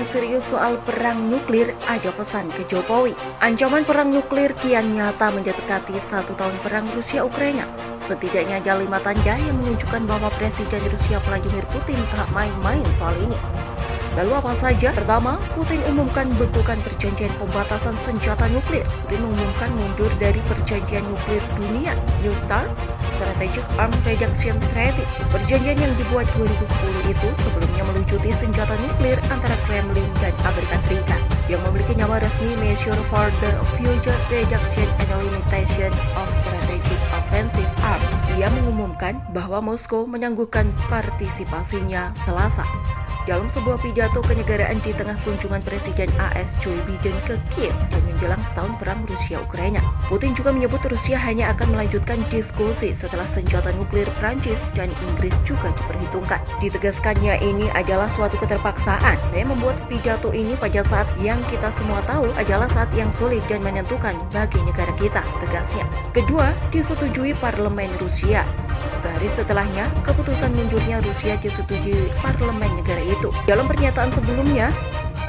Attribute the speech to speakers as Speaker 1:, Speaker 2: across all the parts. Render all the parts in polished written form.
Speaker 1: serius soal perang nuklir, ada pesan ke Jokowi. Ancaman perang nuklir kian nyata mendekati 1 tahun perang Rusia-Ukraina. Setidaknya ada 5 tanda yang menunjukkan bahwa Presiden Rusia Vladimir Putin tak main-main soal ini. Lalu apa saja? Pertama, Putin umumkan bekukan perjanjian pembatasan senjata nuklir. Putin mengumumkan mundur dari perjanjian nuklir dunia, New START, Strategic Arms Reduction Treaty. Perjanjian yang dibuat 2010 itu sebelumnya melucuti senjata nuklir antara Kremlin dan Amerika Serikat, yang memiliki nama resmi Measure for the Future Reduction and Limitation of Strategic Offensive Arms. Ia mengumumkan bahwa Moskow menangguhkan partisipasinya Selasa. Dalam sebuah pidato kenegaraan di tengah kunjungan Presiden AS Joe Biden ke Kiev dan menjelang setahun perang Rusia-Ukraina, Putin juga menyebut Rusia hanya akan melanjutkan diskusi setelah senjata nuklir Prancis dan Inggris juga diperhitungkan. Ditegaskannya ini adalah suatu keterpaksaan yang membuat pidato ini pada saat yang kita semua tahu adalah saat yang sulit dan menentukan bagi negara kita, tegasnya. Kedua, disetujui parlemen Rusia. Sehari setelahnya, keputusan mundurnya Rusia disetujui parlemen negara itu. Dalam pernyataan sebelumnya,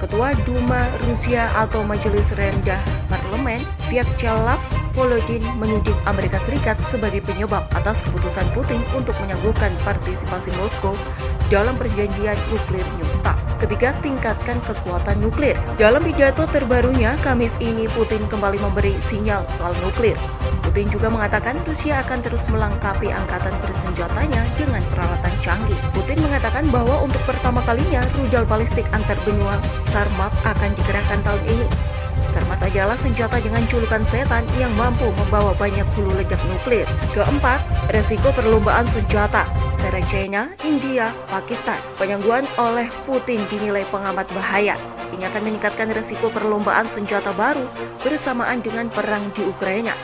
Speaker 1: Ketua Duma Rusia atau Majelis Rendah Parlemen, Vyacheslav Volodin, menuding Amerika Serikat sebagai penyebab atas keputusan Putin untuk menangguhkan partisipasi Moskow dalam perjanjian nuklir New START. Ketiga, tingkatkan kekuatan nuklir. Dalam pidato terbarunya, Kamis ini Putin kembali memberi sinyal soal nuklir. Putin juga mengatakan Rusia akan terus melengkapi angkatan bersenjatanya dengan peralatan canggih. Putin mengatakan bahwa untuk pertama kalinya rudal balistik antar benua Sarmat akan dikerahkan tahun ini. Sarmat adalah senjata dengan julukan setan yang mampu membawa banyak hulu ledak nuklir. Keempat, resiko perlombaan senjata. Sera China, India, Pakistan. Penyangguan oleh Putin dinilai pengamat bahaya. Ini akan meningkatkan resiko perlombaan senjata baru bersamaan dengan perang di Ukraina.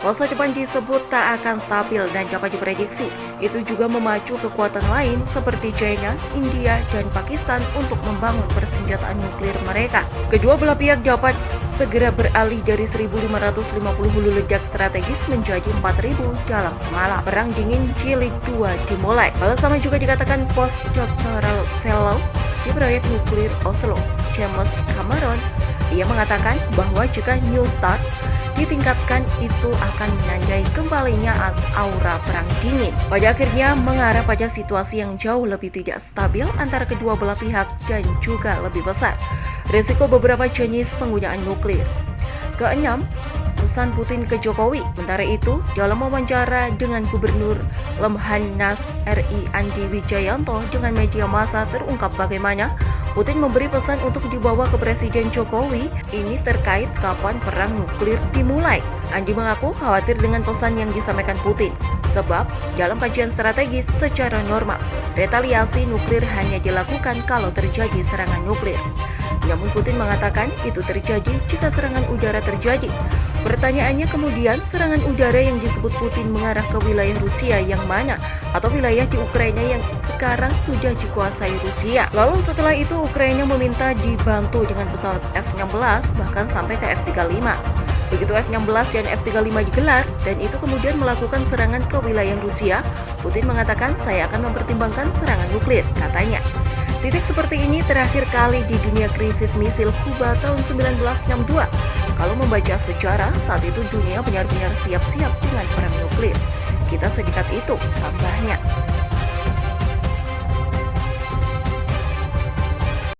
Speaker 1: Masa depan disebut tak akan stabil dan dapat diprediksi. Itu juga memacu kekuatan lain seperti China, India, dan Pakistan untuk membangun persenjataan nuklir mereka. Kedua belah pihak dapat segera beralih dari 1.550 hulu ledak strategis menjadi 4.000 dalam semalam. Perang dingin jilid 2 dimulai. Hal sama juga dikatakan postdoctoral fellow di proyek nuklir Oslo, James Cameron. Ia mengatakan bahwa jika New START ditingkatkan itu akan menandai kembalinya aura perang dingin. Pada akhirnya mengarah pada situasi yang jauh lebih tidak stabil antara kedua belah pihak dan juga lebih besar risiko beberapa jenis penggunaan nuklir. Keenam, pesan Putin ke Jokowi. Sementara itu, dalam wawancara dengan Gubernur Lemhanas RI Andi Wijayanto dengan media massa terungkap bagaimana Putin memberi pesan untuk dibawa ke Presiden Jokowi ini terkait kapan perang nuklir dimulai. Andi mengaku khawatir dengan pesan yang disampaikan Putin, sebab dalam kajian strategis secara normal, retaliasi nuklir hanya dilakukan kalau terjadi serangan nuklir. Namun Putin mengatakan itu terjadi jika serangan udara terjadi. Pertanyaannya kemudian, serangan udara yang disebut Putin mengarah ke wilayah Rusia yang mana? Atau wilayah di Ukraina yang sekarang sudah dikuasai Rusia? Lalu setelah itu Ukraina meminta dibantu dengan pesawat F-16 bahkan sampai ke F-35. Begitu F-16 dan F-35 digelar dan itu kemudian melakukan serangan ke wilayah Rusia, Putin mengatakan saya akan mempertimbangkan serangan nuklir, katanya. Titik seperti ini terakhir kali di dunia krisis misil Kuba tahun 1962. Kalau membaca sejarah, saat itu dunia benar-benar siap-siap dengan perang nuklir. Kita sedekat itu, tambahnya.